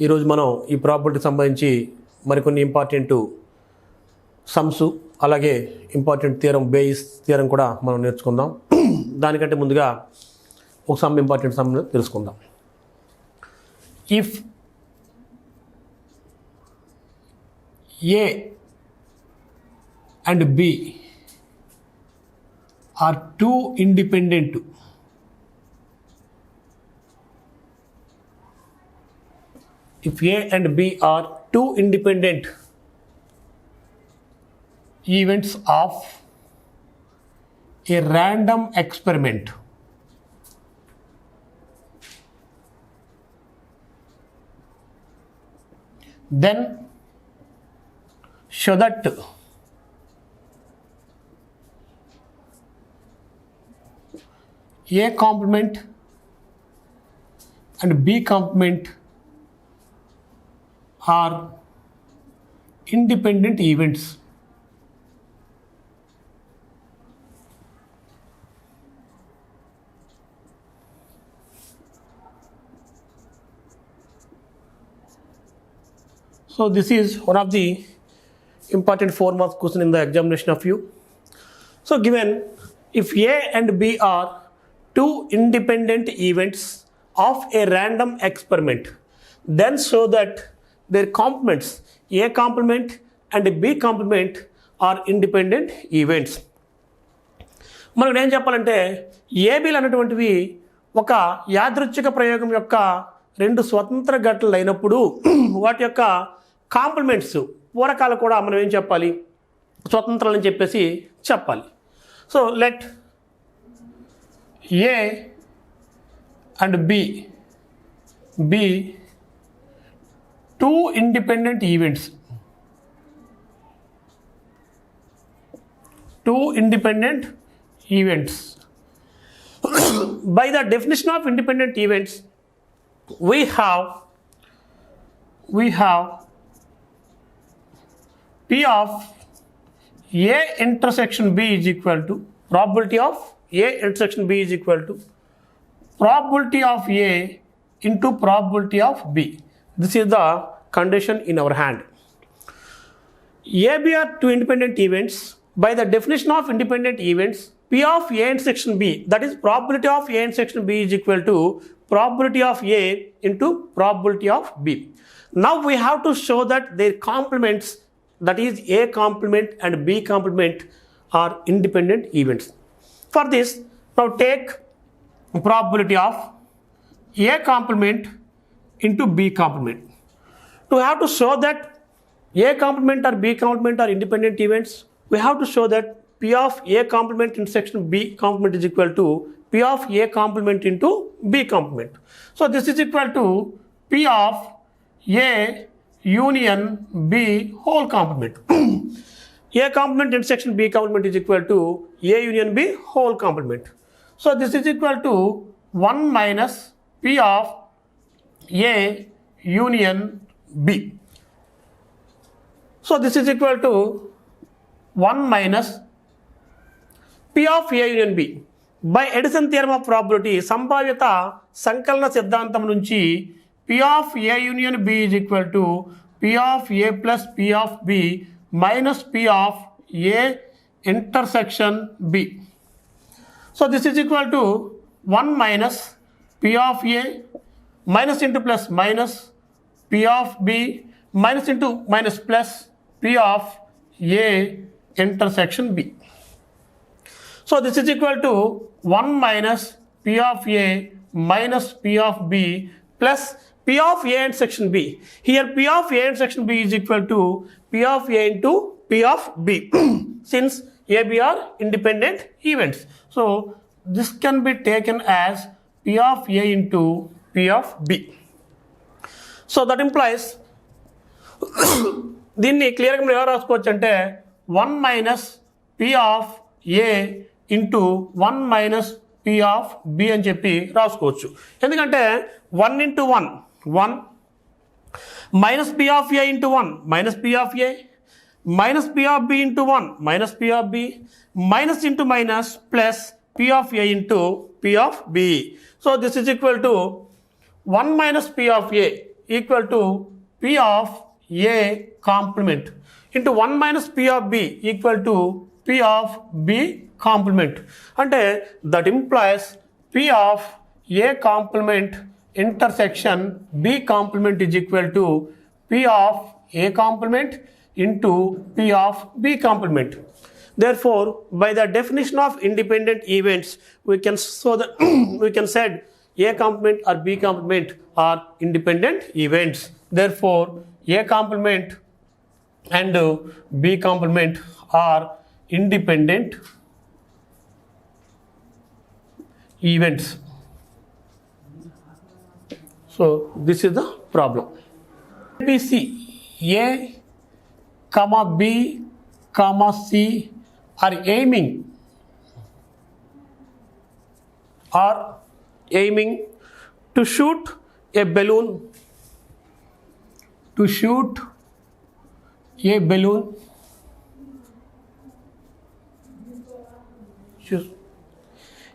ఈరోజు మనం ఈ ప్రాపర్టీకి సంబంధించి మరికొన్ని ఇంపార్టెంట్ సమ్స్ అలాగే ఇంపార్టెంట్ థియరం బేయిస్ థియరం కూడా మనం నేర్చుకుందాం. దానికంటే ముందుగా ఒక సమ్ ఇంపార్టెంట్ సమ్ తెలుసుకుందాం. If A and B are two independent if A and B are two independent events of a random experiment, then show that A complement and B complement are independent events. So this is one of the important 4 marks question in the examination of you. So given if A and B are two independent events of a random experiment, then show that their complements A complement and B complement are independent events. మనం ఏం చెప్పాలంటే ఏబీలు అనేటువంటివి ఒక యాదృచ్ఛిక ప్రయోగం యొక్క రెండు స్వతంత్ర ఘటనలు అయినప్పుడు వాటి యొక్క కాంప్లిమెంట్స్ పూరకాలు కూడా మనం ఏం చెప్పాలి, స్వతంత్రాలని చెప్పేసి చెప్పాలి. So let A and B two independent events, by the definition of independent events we have P of A intersection B is equal to probability of A intersection B is equal to probability of A into probability of B. This is the condition in our hand. AB are two independent events. By the definition of independent events, P of A intersection B, that is probability of A intersection B is equal to probability of A into probability of B. Now we have to show that their complements, that is A complement and B complement, are independent events. For this, now take probability of A complement into B complement. To have to show that A complement or B complement are independent events, we have to show that P of A complement intersection B complement is equal to P of A complement into B complement. So this is equal to P of A union B whole complement. A complement intersection B complement is equal to A union B whole complement. So this is equal to 1 minus P of A union B. So this is equal to 1 minus P of A union B. By Edison theorem of probability, సంభావ్యత సంకలన సిద్ధాంతం నుంచి P of A union B is equal to P of A plus P of B minus P of A intersection B. So this is equal to 1 minus P of A minus into plus minus P of B minus into minus plus P of A intersection B. So this is equal to 1 minus P of A minus P of B plus P of A intersection B. Here P of A intersection B is equal to P of A into P of B since AB are independent events. So this can be taken as P of A into P of B. So that implies దీన్ని క్లియర్గా మనం ఎలా రాసుకోవచ్చు అంటే 1 minus P of A into 1 minus P of B అని చెప్పి రాసుకోవచ్చు. ఎందుకంటే 1 into 1 1 minus P of A into 1 minus P of A minus P of B into 1 minus P of B minus into minus plus P of A into P of B. So this is equal to 1 minus P of A equal to P of A complement into 1 minus P of B equal to P of B complement. అంటే that implies P of A complement intersection B complement is equal to P of A complement into P of B complement. Therefore, by the definition of independent events, we can show that we can said A complement or B complement are independent events. Therefore, A complement and B complement are independent events. So this is the problem. ABC A comma B comma C are aiming to shoot a balloon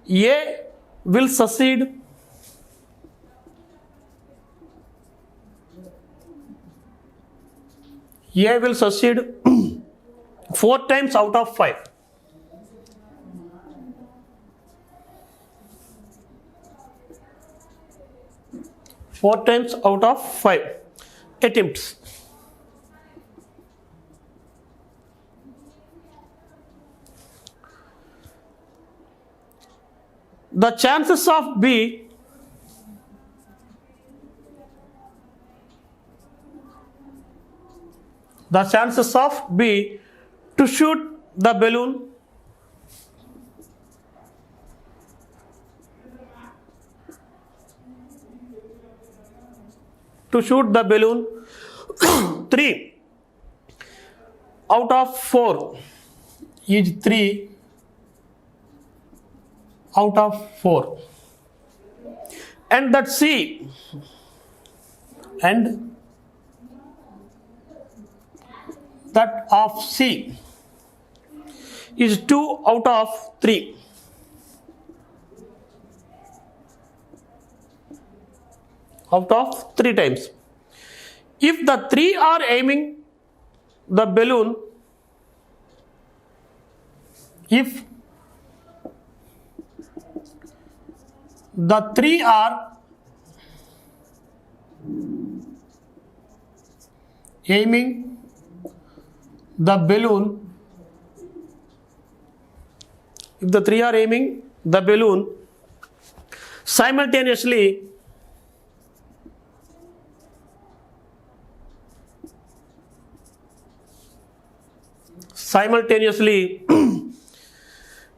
A will succeed A will succeed 4 times out of 5. Four times out of 5 attempts. The chances of B to shoot the balloon to shoot the balloon 3 out of 4 is 3 out of 4, and that C and that of C is 2 out of 3. Out of 3 times. If the 3 are aiming the balloon, if the 3 are aiming the balloon, simultaneously,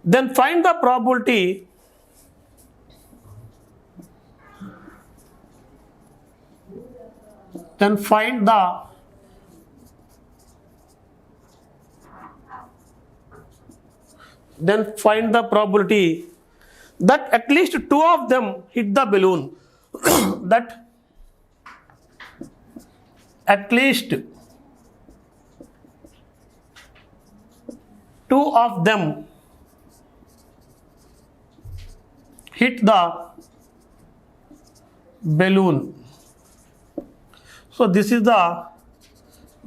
then find the probability that at least 2 of them hit the balloon. That at least 2 of them hit the balloon. So this is the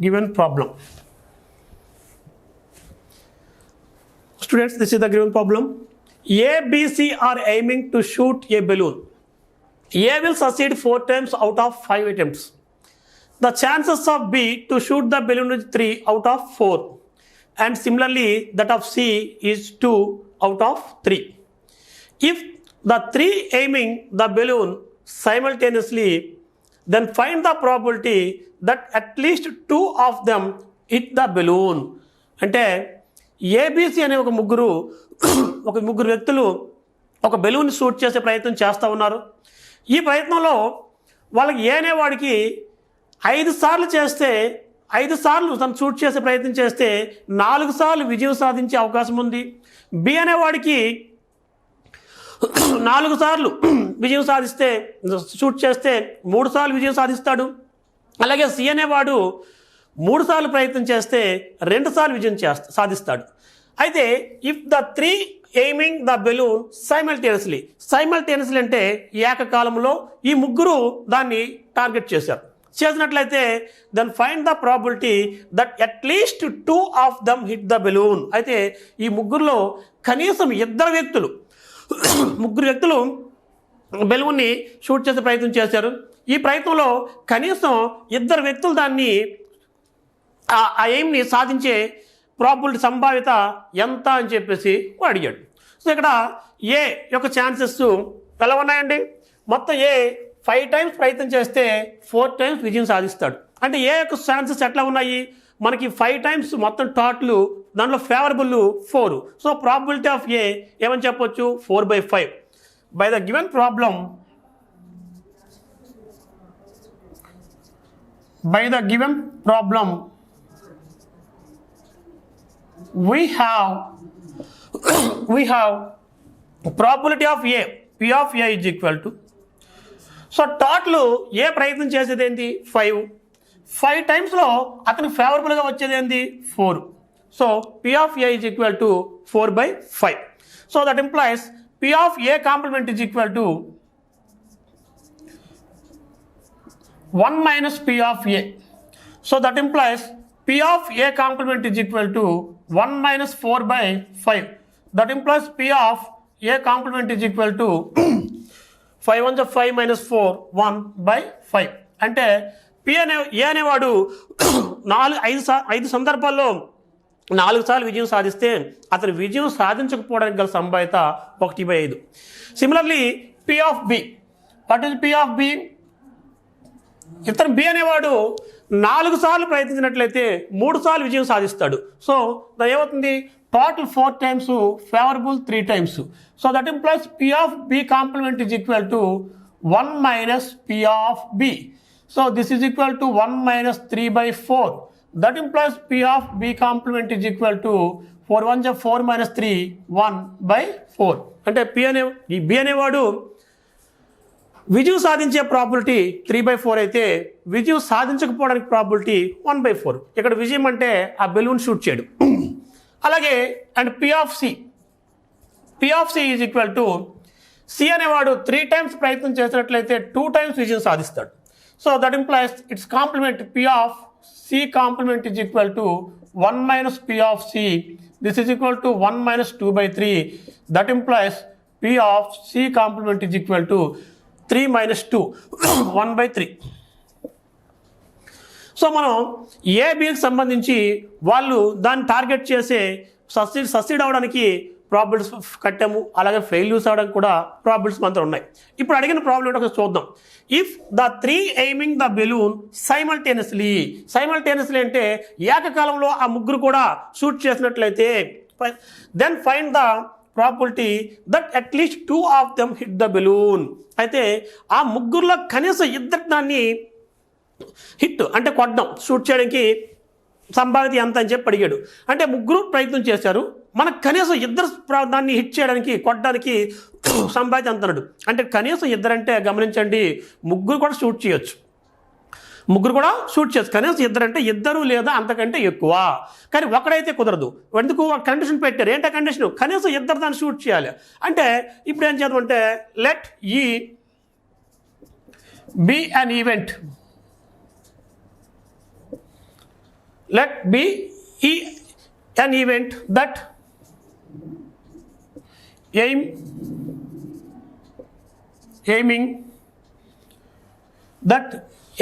given problem. Students, this is the given problem. A, B, C are aiming to shoot a balloon. A will succeed 4 times out of 5 attempts. The chances of B to shoot the balloon is 3 out of 4. And similarly, that of C is 2 out of 3. If the 3 aiming the balloon simultaneously, then find the probability that at least 2 of them hit the balloon. అంటే ABC అనే ఒక ముగ్గురు వ్యక్తులు ఒక balloon shoot చేసే ప్రయత్నం చేస్తూ ఉన్నారు. ఈ ప్రయత్నంలో వాళ్ళకి ఏ అనేవాడికి 5 సార్లు చేస్తే 5 సార్లు తను షూట్ చేసే ప్రయత్నం చేస్తే 4 సార్లు విజయం సాధించే అవకాశం ఉంది. బి అనేవాడికి 4 సార్లు విజయం సాధిస్తే షూట్ చేస్తే 3 సార్లు విజయం సాధిస్తాడు. అలాగే సి అనేవాడు 3 సార్లు ప్రయత్నం చేస్తే 2 సార్లు విజయం సాధిస్తాడు. అయితే if the 3 aiming the balloon simultaneously అంటే ఏకకాలంలో ఈ ముగ్గురు దాన్ని టార్గెట్ చేశారు. చేసినట్లయితే then find the probability that at least 2 of them hit the balloon. అయితే ఈ ముగ్గురులో కనీసం ముగ్గురు వ్యక్తులు బెలూన్ని షూట్ చేసే ప్రయత్నం చేశారు. ఈ ప్రయత్నంలో కనీసం 2 వ్యక్తులు దాన్ని ఆ ఎయిమ్ని సాధించే ప్రాబిలిటీ సంభావ్యత ఎంత అని చెప్పేసి అడిగాడు. సో ఇక్కడ ఏ యొక్క ఛాన్సెస్ ఎలా ఉన్నాయండి? మొత్తం ఏ 5 టైమ్స్ ప్రయత్నం చేస్తే 4 టైమ్స్ విజయం సాధిస్తాడు. అంటే ఏ యొక్క ఛాన్సెస్ ఎట్లా ఉన్నాయి? మనకి 5 టైమ్స్ మొత్తం టోటల్, దాంట్లో ఫేవరబుల్ 4. సో ప్రాబిలిటీ ఆఫ్ ఏ ఏమని చెప్పొచ్చు? 4/5. By the given problem, we have probability of A, P of A is equal to, so total ఏ ప్రయత్నం చేసేది ఏంటి? 5 టైమ్స్లో అతనికి ఫేవరబుల్గా వచ్చేది ఏంటి? 4. So P of A is equal to 4/5. So that implies P of A complement is equal to 1 minus P of A. So that implies P of A complement is equal to 1 minus 4/5. That implies P of A complement is equal to 5 1 5 minus 4 1/5. అంటే ఏ అనేవాడు 5 సందర్భాల్లో 4 సార్లు విజయం సాధిస్తే అతను విజయం సాధించకపోవడానికి గల సంభావ్యత 1/5. Similarly P of B, what is P of B? ఇతను బి అనేవాడు 4 సార్లు ప్రయత్నించినట్లయితే 3 సార్లు విజయం సాధిస్తాడు. సో దాని ఏమవుతుంది? Total 4 times favourable, 3 times. So that implies P of B complement is equal to 1 minus P of B. So this is equal to 1 minus 3/4. That implies P of B complement is equal to 4 1 4 minus 3 1/4. అంటే ఈ B అనేవాడు విజయం సాధించే probability 3/4 అయితే విజయం సాధించకపోవడానికి probability 1/4. ఇక్కడ విజయం అంటే ఆ బెలూన్ షూట్ చేయడం. అలాగే and P of C is equal to, C అనేవాడు 3 టైమ్స్ ప్రయత్నం చేసినట్లయితే 2 టైమ్స్ విజయం సాధిస్తాడు. So that implies its complement P of C complement is equal to 1 minus P of C. This is equal to 1 minus 2/3. That implies P of C complement is equal to 3 minus 2 1/3. So మనం ఏబికి సంబంధించి వాళ్ళు దాన్ని target చేసే succeed అవ్వడానికి probabilities కట్టాము. అలాగే failures అవ్వడానికి కూడా ప్రాబిలిటీస్ మనతో ఉన్నాయి. ఇప్పుడు అడిగిన ప్రాబ్లం ఏంటో ఒకసారి చూద్దాం. If the 3 aiming the balloon simultaneously అంటే ఏకకాలంలో ఆ ముగ్గురు కూడా షూట్ చేసినట్లయితే then find the probability that at least 2 of them hit the balloon. అయితే ఆ ముగ్గురులో కనీసం 2 దాన్ని హిట్ అంటే కొట్టడం, షూట్ చేయడానికి సంభావ్యత ఎంత అని చెప్పి అడిగాడు. అంటే ముగ్గురు ప్రయత్నం చేశారు, మనకు కనీసం 2 దాన్ని హిట్ చేయడానికి, కొట్టడానికి సంభావ్యత ఎంత అన్నాడు. అంటే కనీసం 2 అంటే గమనించండి, ముగ్గురు కూడా షూట్ చేయొచ్చు. కనీసం 2 అంటే 2 లేదా అంతకంటే ఎక్కువ. కానీ ఒకడైతే కుదరదు. ఎందుకు? కండిషన్ పెట్టారు. ఏంటో కండిషన్? కనీసం 2 దాన్ని షూట్ చేయాలి. అంటే ఇప్పుడు ఏం చేద్దాం అంటే లెట్ ఈ be an event, that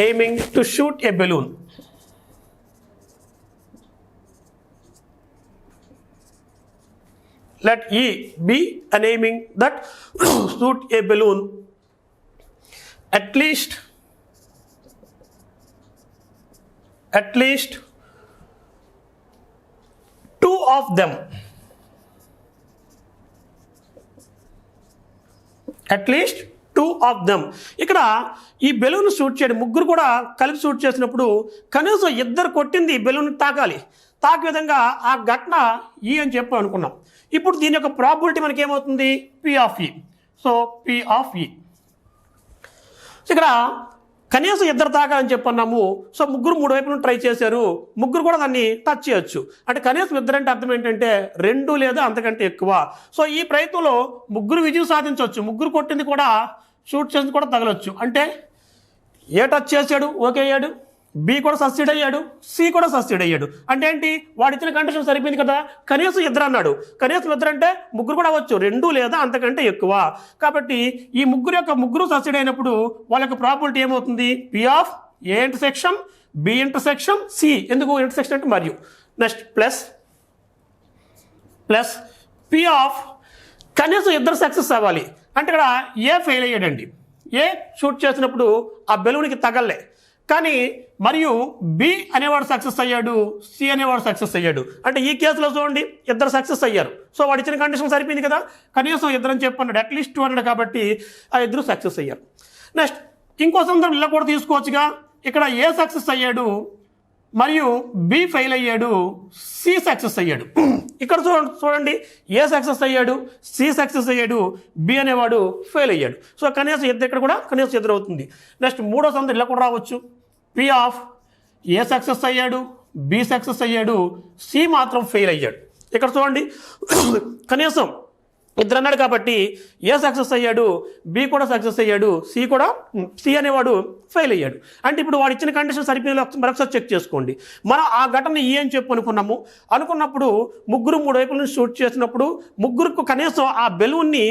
aiming to shoot a balloon. Let E be an aiming that shoot a balloon at least 2 of them. At least 2 of them. ఇక్కడ ఈ బెలూన్ షూట్ చేయడం, ముగ్గురు కూడా కలిపి షూట్ చేసినప్పుడు కనీసం 2 కొట్టింది బెలూన్ తాకే విధంగా ఆ ఘటన ఈ అని చెప్పి అనుకున్నాం. ఇప్పుడు దీని యొక్క ప్రాబిలిటీ మనకి ఏమవుతుంది? P of E. So P of E ఇక్కడ కనీసం 2 తాకాలని చెప్పన్నాము. సో ముగ్గురు 3 వైపులను ట్రై చేశారు, ముగ్గురు కూడా దాన్ని టచ్ చేయొచ్చు. అంటే కనీసం 2 అంటే అర్థం ఏంటంటే 2 లేదా అంతకంటే ఎక్కువ. సో ఈ ప్రయత్నంలో ముగ్గురు విజయం సాధించవచ్చు, ముగ్గురు కొట్టింది కూడా షూట్ చేసింది కూడా తగలొచ్చు. అంటే ఏ టచ్ చేశాడు, ఓకే అయ్యాడు. బి కూడా సస్సీడ్ అయ్యాడు, సి కూడా సస్సీడ్ అయ్యాడు. అంటే ఏంటి, వాడు ఇచ్చిన కండిషన్ సరిపోయింది కదా. కనీసం ఇద్దరు అన్నాడు. కనీసం ఇద్దరు అంటే ముగ్గురు కూడా అవ్వచ్చు, 2 లేదా అంతకంటే ఎక్కువ. కాబట్టి ఈ ముగ్గురు సస్సీడ్ అయినప్పుడు వాళ్ళ యొక్క ప్రాబిలిటీ ఏమవుతుంది, P of A intersection B intersection C. ఎందుకు ఇంటర్సెక్షన్ అంటే మరియు. నెక్స్ట్ ప్లస్ పి ఆఫ్ కనీసం ఇద్దరు సక్సెస్ అవ్వాలి. అంటే ఇక్కడ ఏ ఫెయిల్ అయ్యాడండి. ఏ షూట్ చేసినప్పుడు ఆ బెలూన్కి తగలే, కానీ మరియు బి అనేవాడు సక్సెస్ అయ్యాడు, సి అనేవాడు సక్సెస్ అయ్యాడు. అంటే ఈ కేసులో చూడండి, ఇద్దరు సక్సెస్ అయ్యారు. సో వాడు ఇచ్చిన కండిషన్ సరిపోయింది కదా. కనీసం ఇద్దరు అని చెప్పన్నాడు, అట్లీస్ట్ 2 అన్నాడు కాబట్టి ఆ ఇద్దరు సక్సెస్ అయ్యారు. నెక్స్ట్ ఇంకో సందర్భం ఇలా కూడా తీసుకోవచ్చుగా. ఇక్కడ ఏ సక్సెస్ అయ్యాడు మరియు బి ఫెయిల్ అయ్యాడు, సి సక్సెస్ అయ్యాడు. ఇక్కడ చూడండి, ఏ సక్సెస్ అయ్యాడు, సి సక్సెస్ అయ్యాడు, బి అనేవాడు ఫెయిల్ అయ్యాడు. సో కనీసం ఇద్దరు, ఇక్కడ కూడా కనీసం ఇద్దరు అవుతుంది. నెక్స్ట్ మూడో సందర్భం ఇలా కూడా రావచ్చు. పి ఆఫ్ ఏ సక్సెస్ అయ్యాడు, బి సక్సెస్ అయ్యాడు, సి మాత్రం ఫెయిల్ అయ్యాడు. ఇక్కడ చూడండి, కనీసం ఇద్దరు అన్నాడు కాబట్టి ఏ సక్సెస్ అయ్యాడు, బి కూడా సక్సెస్ అయ్యాడు, సి అనేవాడు ఫెయిల్ అయ్యాడు. అంటే ఇప్పుడు వాడు ఇచ్చిన కండిషన్ సరిపోయిన మరొకసారి చెక్ చేసుకోండి. మనం ఆ ఘటన ఈ అని చెప్పి అనుకున్నప్పుడు ముగ్గురు 3 వైపుల నుంచి షూట్ చేసినప్పుడు ముగ్గురికి కనీసం ఆ బెలూన్ని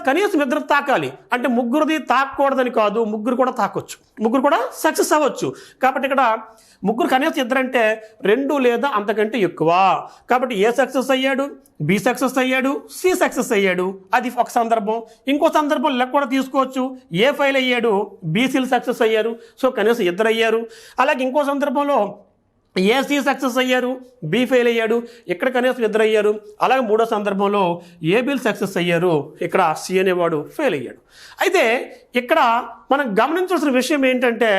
కనీసం ఇద్దరు తాకాలి. అంటే ముగ్గురిది తాకూడదని కాదు, ముగ్గురు కూడా తాకొచ్చు, ముగ్గురు కూడా సక్సెస్ అవ్వచ్చు. కాబట్టి ఇక్కడ ముగ్గురు కనీసం ఇద్దరంటే 2 లేదా అంతకంటే ఎక్కువ. కాబట్టి ఏ సక్సెస్ అయ్యాడు, బి సక్సెస్ అయ్యాడు, సి సక్సెస్ అయ్యాడు, అది ఒక సందర్భం. ఇంకో సందర్భం లెక్క కూడా తీసుకోవచ్చు. ఏ ఫెయిల్ అయ్యాడు, బీసీలు సక్సెస్ అయ్యారు, సో కనీసం ఇద్దరు అయ్యారు. అలాగే ఇంకో సందర్భంలో ఏసీ సక్సెస్ అయ్యారు, బి ఫెయిల్ అయ్యాడు, ఇక్కడ కనీసం ఇద్దరు అయ్యారు. అలాగే మూడో సందర్భంలో ఏబీలు సక్సెస్ అయ్యారు, ఇక్కడ సి అనేవాడు ఫెయిల్ అయ్యాడు. అయితే ఇక్కడ మనం గమనించాల్సిన విషయం ఏంటంటే,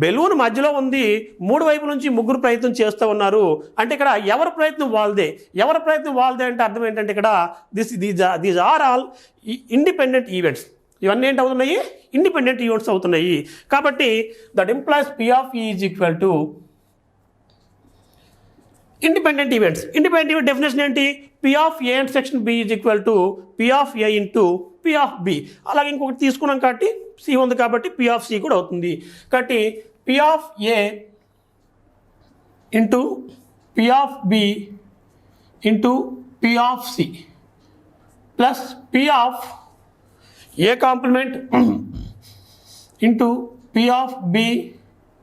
బెలూన్ మధ్యలో ఉంది, 3 వైపుల నుంచి ముగ్గురు ప్రయత్నం చేస్తూ ఉన్నారు. అంటే ఇక్కడ ఎవరి ప్రయత్నం వాళ్ళదే అంటే అర్థం ఏంటంటే, ఇక్కడ these are all independent events. ఇవన్నీ ఏంటి అవుతున్నాయి, ఇండిపెండెంట్ ఈవెంట్స్ అవుతున్నాయి. కాబట్టి that implies P of E is equal to independent events. Independent event definition ఏంటి, P of A intersection B is equal to P of A into P of B. అలాగే ఇంకొకటి తీసుకున్నాం కాబట్టి సి ఉంది కాబట్టి P of C కూడా అవుతుంది. కాబట్టి P of A into P of B into P of C plus P of A complement into P of B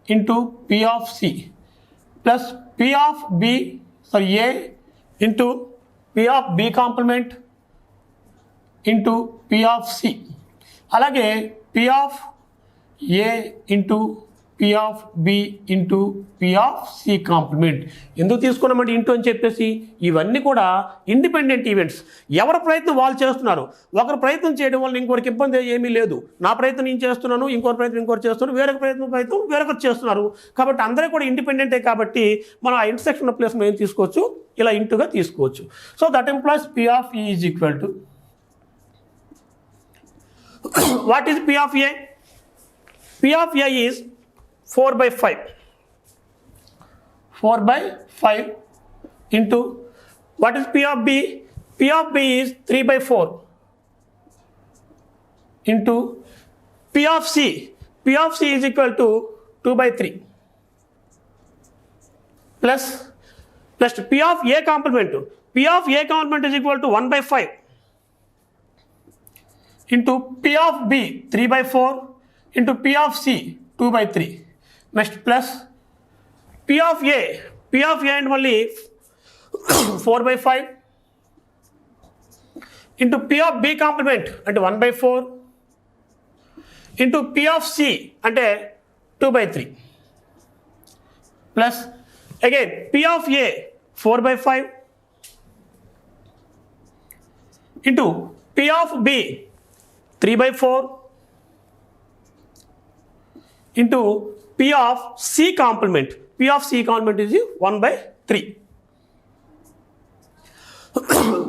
into P of C plus P of B, sorry, A into P of B complement into P of C. అలాగే P of A into P of B into P of C complement. ఎందుకు తీసుకున్నామంటే into అని చెప్పేసి, ఇవన్నీ కూడా independent events. ఎవరి ప్రయత్నం వాళ్ళు చేస్తున్నారు. ఒకరు ప్రయత్నం చేయడం వల్ల ఇంకొకరికి ఇబ్బంది ఏమీ లేదు. నా ప్రయత్నం నేను చేస్తున్నాను, ఇంకొకరి ప్రయత్నం ఇంకొకరు చేస్తున్నారు, వేరొక ప్రయత్నం వేరొకరు చేస్తున్నారు. కాబట్టి అందరూ కూడా ఇండిపెండెంటే. కాబట్టి మనం ఆ ఇంటర్సెక్షన్ ప్లేస్ మనం ఏం తీసుకోవచ్చు, ఇలా ఇంటూగా తీసుకోవచ్చు. So that implies P of E is equal to what is P of A? P of A is 4/5 into what is P of B? P of B is 3/4 into P of C. P of C is equal to 2/3 plus P of A complement. P of A complement is equal to 1/5 into P of B 3/4 into P of C 2/3. Next plus P of A and only 4/5 into P of B complement అంటే 1/4 into P of C అంటే 2/3 plus again P of A 4/5 into P of B 3/4 into P of C complement. P of C complement is 1/3.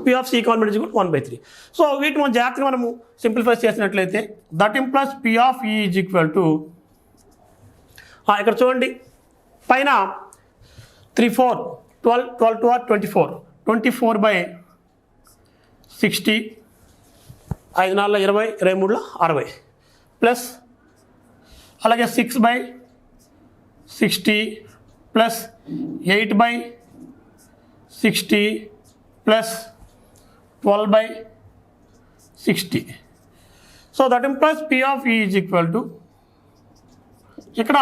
P of C complement is 1/3. So వీటిని మనం జాగ్రత్తగా మనము simplify చేసినట్లయితే that implies P of E is equal to ఇక్కడ చూడండి పైన 3 4 12 12 2 24 24/60 5 4 20 23 60 plus అలాగే 6/60 plus 8/60 plus 12/60. So that implies P of E is equal to ఇక్కడ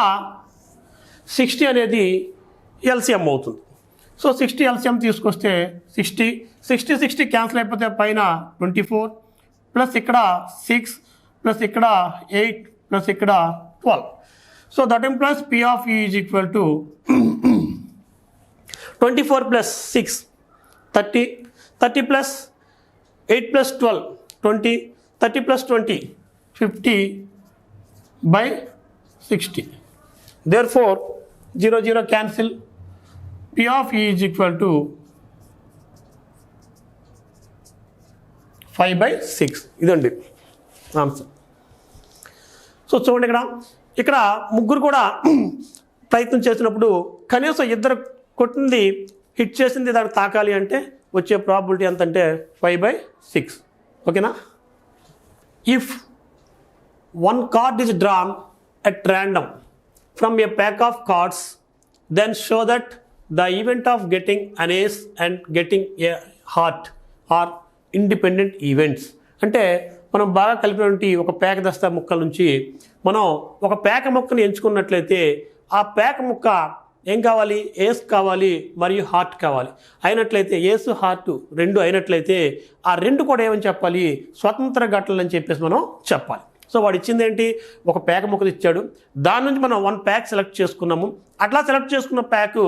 60 అనేది ఎల్సిఎం అవుతుంది. సో 60 ఎల్సిఎం తీసుకొస్తే 60 క్యాన్సిల్ అయిపోతే పైన 24 ప్లస్ ఇక్కడ 6 ప్లస్ ఇక్కడ 8 ప్లస్ ఇక్కడ 12. So that implies P of E is equal to 24 plus 6 30 plus 8 plus 12 20 30 plus 20 50/60. Therefore 0 0 cancel. P of E is equal to 5/6. ఇదండి ఆన్సర్. సో చూడండి ఇక్కడ ముగ్గురు కూడా ప్రయత్నం చేసినప్పుడు కనీసం ఇద్దరు కొట్టింది హిట్ చేసింది దానికి తాకాలి అంటే వచ్చే ప్రాబిలిటీ ఎంత అంటే 5/6. ఓకేనా. If one card is drawn at random from a pack of cards, then show that the event of getting an ace and getting a heart are independent events. అంటే మనం బాగా కలిపినటువంటి ఒక పేక దస్తా ముక్కల నుంచి మనం ఒక పేక ముక్కని ఎంచుకున్నట్లయితే ఆ పేక ముక్క ఏం కావాలి, ఏస్ కావాలి మరియు హార్ట్ కావాలి. అయినట్లయితే ఏసు హార్ట్ రెండు అయినట్లయితే ఆ రెండు కూడా ఏమని చెప్పాలి, స్వతంత్ర ఘటనలు అని చెప్పేసి మనం చెప్పాలి. సో వాడు ఇచ్చింది ఏంటి, ఒక ప్యాక్ ముక్కలు ఇచ్చాడు, దాని నుంచి మనం 1 ప్యాక్ సెలెక్ట్ చేసుకున్నాము. అట్లా సెలెక్ట్ చేసుకున్న ప్యాక్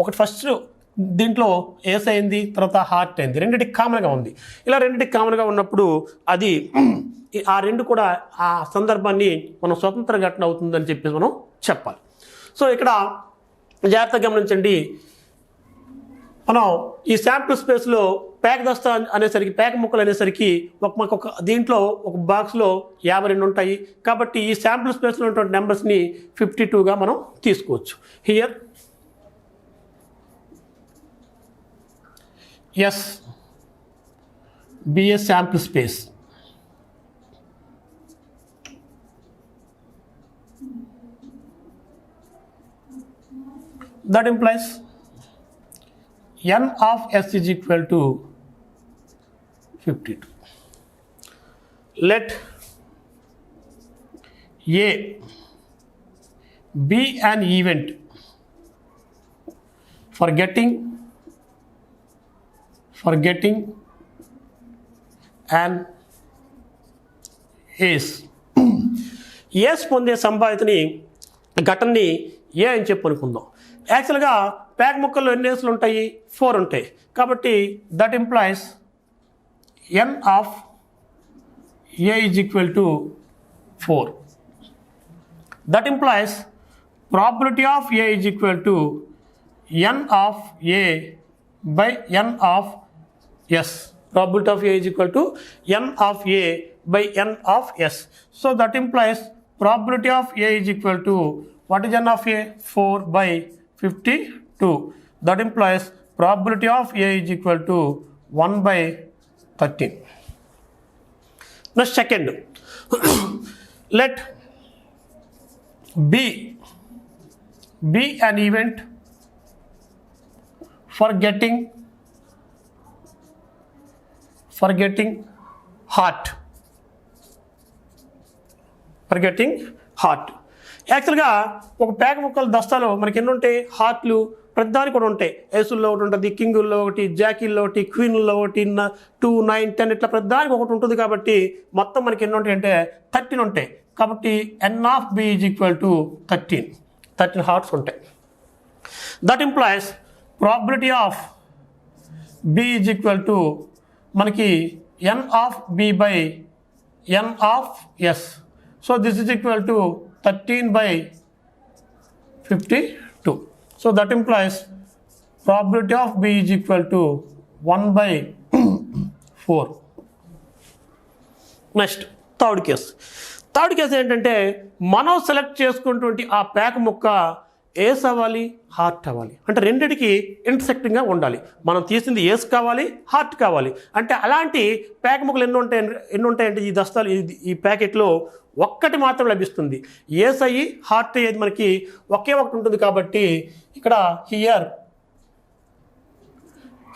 ఒకటి ఫస్ట్ దీంట్లో ఏస్ అయింది, తర్వాత హార్ట్ అయింది, రెండింటికి కామన్గా ఉంది. ఇలా రెండింటికి కామన్గా ఉన్నప్పుడు అది ఆ రెండు కూడా ఆ సందర్భాన్ని మనం స్వతంత్ర ఘటన అవుతుందని చెప్పేసి మనం చెప్పాలి. సో ఇక్కడ జాగ్రత్తగా గమనించండి, మనం ఈ శాంపుల్ స్పేస్లో ప్యాక్ దస్తా అనేసరికి ప్యాక్ ముక్కలు అనేసరికి మాకు ఒక దీంట్లో ఒక బాక్స్లో 52 ఉంటాయి. కాబట్టి ఈ శాంపుల్ స్పేస్లో ఉన్నటువంటి నెంబర్స్ని 52గా మనం తీసుకోవచ్చు. Here S BS sample space. That implies n of S is equal to 52. Let A be an event for getting an ace. ఏస్ పొందే సంభావ్యతని ఘటనని ఏ అని చెప్పి అనుకుందాం. యాక్చువల్గా ప్యాక్ ముక్కల్లో ఎన్ని ఏసులు ఉంటాయి, 4 ఉంటాయి. కాబట్టి that implies n of A is equal to 4. That implies probability of A is equal to N of A by N of S. Probability of A is equal to n of A by n of S. So that implies probability of A is equal to, what is n of A? 4 by 52. That implies probability of A is equal to 1 by 13. Now second, let B be an event for getting heart. యాక్చువల్గా ఒక pack ముక్కల దస్తాలో మనకి ఎన్ని ఉంటాయి, హార్ట్లు ప్రతిదానికి కూడా ఉంటాయి. ఏసుల్లో ఒకటి ఉంటుంది, కింగుల్లో ఒకటి, జాకీల్లో ఒకటి, క్వీన్లో ఒకటి, 2, 9, 10 ఇట్లా ప్రతిదానికి ఒకటి ఉంటుంది. కాబట్టి మొత్తం మనకి ఎన్ని ఉంటాయి అంటే 13 ఉంటాయి. కాబట్టి N of B is equal to 13 hearts ఉంటాయి. That implies probability of B is equal to మనకి n of b by n of s. So this is equal to 13 by 52. So that implies probability of b is equal to 1 by 4. Next third case ఏంటంటే మనం select చేసుకున్నటువంటి ఆ pack ముక్క ఏస్ అవ్వాలి, heart అవ్వాలి. అంటే రెండిటికి ఇంటర్సెక్టింగ్గా ఉండాలి. మనం తీసింది ఏస్ కావాలి, హార్ట్ కావాలి. అంటే అలాంటి ప్యాక్ ముక్కలు ఎన్ని ఉంటాయంటే ఈ దస్తాలు ఈ ప్యాకెట్లో ఒక్కటి మాత్రం లభిస్తుంది. ఏస్ అయ్యి హార్ట్ అయ్యేది మనకి ఒకే ఒకటి ఉంటుంది. కాబట్టి ఇక్కడ హియర్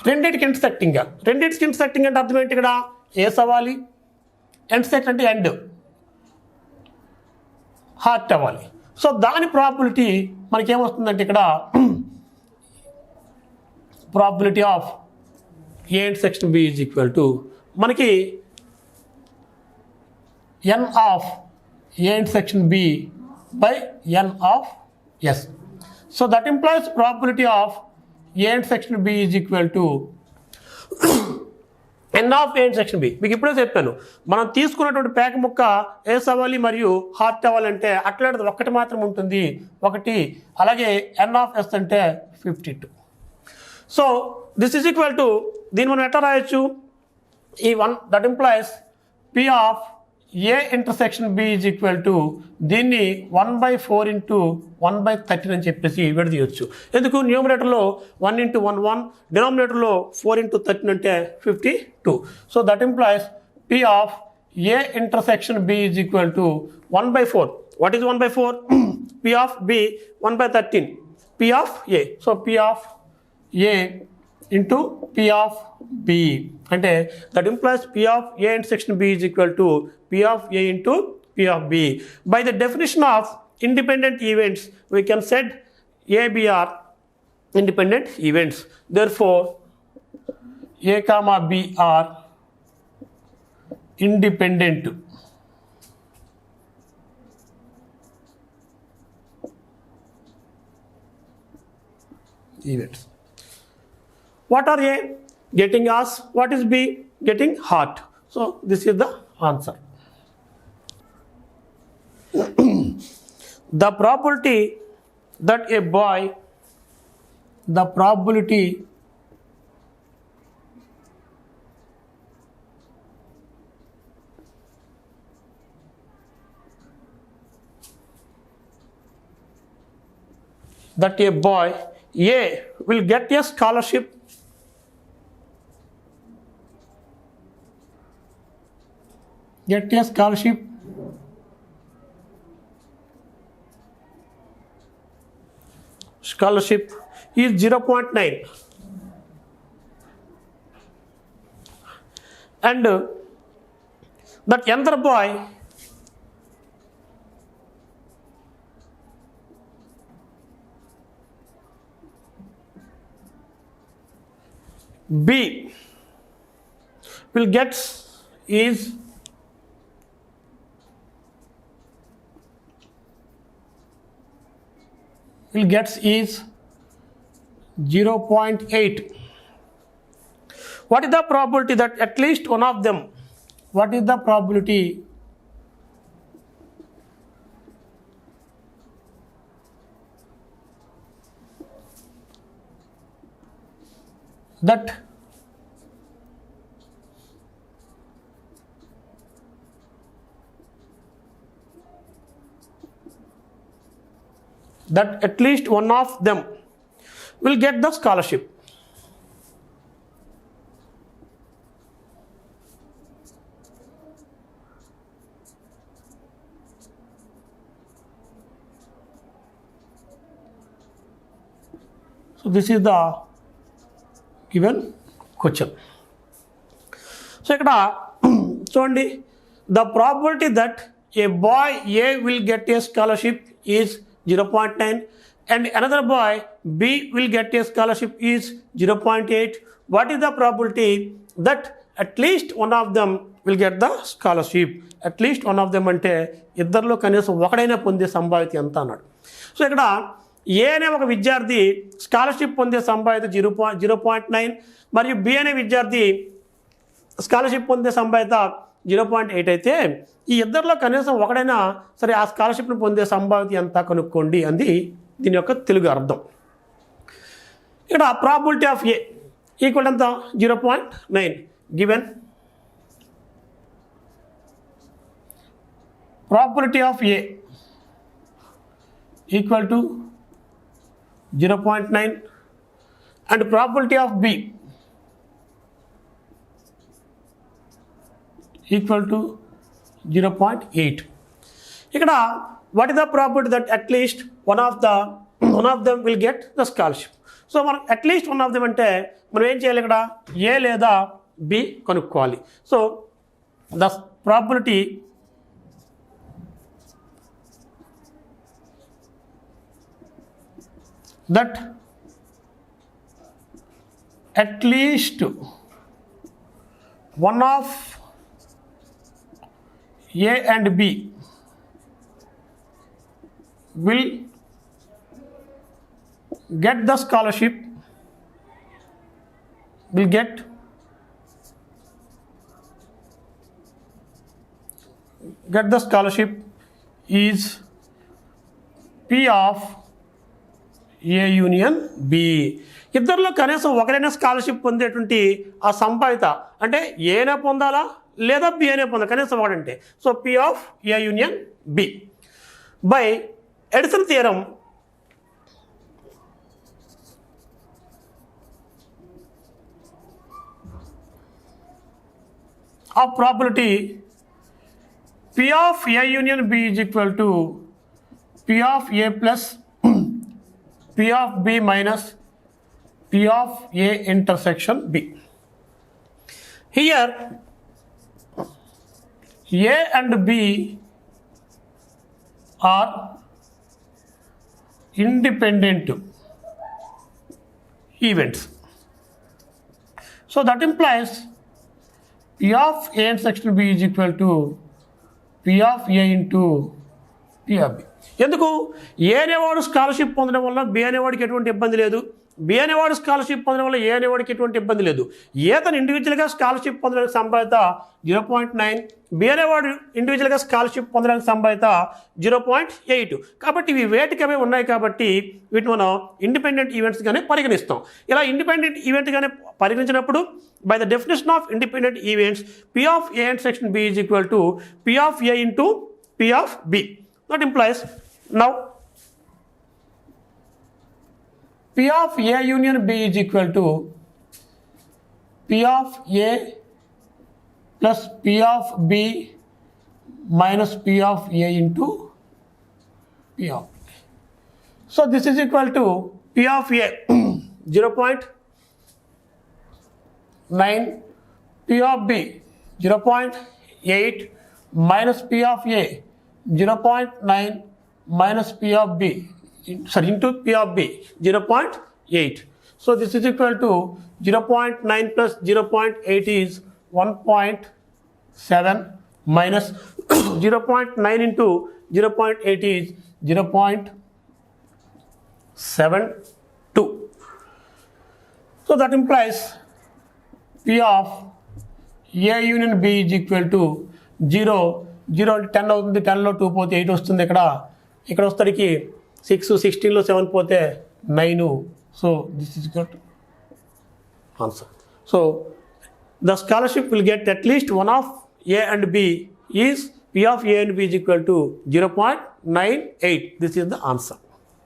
రెండింటికి ఇంటర్సెక్టింగ్గా, రెండింటికి ఇంటర్సెక్టింగ్ అంటే అర్థం ఏంటి? ఇక్కడ ఏస్ అవ్వాలి, ఇంటర్సెక్ట్ అంటే ఎండ్, హార్ట్ అవ్వాలి. సో దాని ప్రాబిలిటీ మనకేమొస్తుందంటే ఇక్కడ probability of A intersection B is equal to మనకి N of A intersection B by N of S. So that implies probability of A intersection B is equal to N of A intersection B. మీకు ఇప్పుడే చెప్పాను, మనం తీసుకున్నటువంటి pack ముక్క ఏస్ అవ్వాలి మరియు heart అవ్వాలంటే అట్లాంటిది ఒక్కటి మాత్రం ఉంటుంది, ఒకటి. అలాగే ఎన్ ఆఫ్ ఎస్ అంటే 52. So this is equal to, దీన్ని మనం ఎట్లా రాయొచ్చు? ఈ one that implies P of A intersection B is equal to దీన్ని 1/4 ఇంటూ 1/13 అని చెప్పేసి విడదీయొచ్చు. ఎందుకు? న్యూమరేటర్లో 1 × 1 1, డినామినేటర్లో 4 × 13 అంటే 52. So that implies P of A intersection B is equal to 1/4. What is 1/4? P of B 1/13, P of A. So P of A into P of B అంటే that implies P of A intersection B is equal to P of A into P of B. By the definition of independent events we can said A, B are independent events. Therefore A comma B are independent events. What are A? Getting us. What is B? Getting heart. So this is the answer. The probability that a boy, the probability that a boy A will get a scholarship is 0.9 and that another boy B will get is 0.8. What is the probability that at least one of them, what is the probability that at least one of them will get the scholarship? So this is the given question. So ఇక్కడ చూడండి, the probability that a boy A will get a scholarship is 0.9 and another boy B will get a scholarship is 0.8. What is the probability that at least one of them will get the scholarship? At least one of them అంటే ఇద్దరిలో కనీసం ఒకడైనా పొందే సంభావ్యత ఎంత అన్నాడు. So ఇక్కడ ఏ అనే ఒక విద్యార్థి స్కాలర్షిప్ పొందే సంభావ్యత 0.9 మరియు బి అనే విద్యార్థి స్కాలర్షిప్ పొందే సంభావ్యత 0.8 అయితే ఈ ఇద్దరిలో కనీసం ఒకడైనా సరే ఆ స్కాలర్షిప్ను పొందే సంభావ్యత ఎంత కనుక్కోండి అంది దీని యొక్క తెలుగు అర్థం. ఇక్కడ ప్రాబిలిటీ ఆఫ్ ఏ ఈక్వల్ ఎంత? 0.9 given probability of A equal to 0.9 and probability of B equal to 0.8. ఇక్కడ what is the probability that at least one of them will get the scholarship? So మనం at least one of them అంటే మనం ఏం చేయాలి, ఇక్కడ A లేదా B కనుక్కోవాలి. So the probability that at least one of A and B will get the scholarship, will get the scholarship is P of A union B. ఇద్దరిలో కనీసం ఒకరైనా scholarship పొందేటువంటి ఆ సంభావ్యత అంటే ఏనే పొందాలా లేదా బి అనే పొందాలి, కనీసం ఒకటంటే. So P of A union B by Edison theorem of probability P of A union B is equal to P of A plus P of B minus P of A intersection B. Here A and B are independent events. So that implies P of A intersection B is equal to P of A into P of B. ఎందుకు ఏ అనేవాడు scholarship పొందడం వల్ల B అనేవాడికి ఎటువంటి ఇబ్బంది లేదు, B అనేవాడు scholarship పొందడం వల్ల ఏ అనేవాడికి ఎటువంటి ఇబ్బంది లేదు. ఏ తను ఇండివిజువల్గా స్కాలర్షిప్ పొందడానికి సంభావ్యత 0.9, బి అనేవాడు ఇండివిజువల్గా స్కాలర్షిప్ పొందడానికి సంభావ్యత 0.8. కాబట్టి ఇవి వేటికి అవి ఉన్నాయి కాబట్టి వీటిని మనం ఇండిపెండెంట్ ఈవెంట్స్గానే పరిగణిస్తాం. ఇలా ఇండిపెండెంట్ ఈవెంట్గానే పరిగణించినప్పుడు by the definition of independent events, P of A intersection B is equal to P of A into P of B. That implies now P of A union B is equal to P of A plus P of B minus P of A into P of B. So this is equal to P of A 0.9, P of B 0.8 minus P of A 0.9 minus P of B into P of B 0.8. So this is equal to 0.9 plus 0.8 is 1.7 minus 0.9 into 0.8 is 0.72. So that implies P of A union B is equal to 0 అంటే 10 అవుతుంది, 10లో 2 పోతే 8 వస్తుంది. ఇక్కడ వస్తాడికి 6, 16లో 7 పోతే 9. So this is good answer. So the scholarship will get at least one of A and B is P of A and B is equal to 0.98. This is the answer.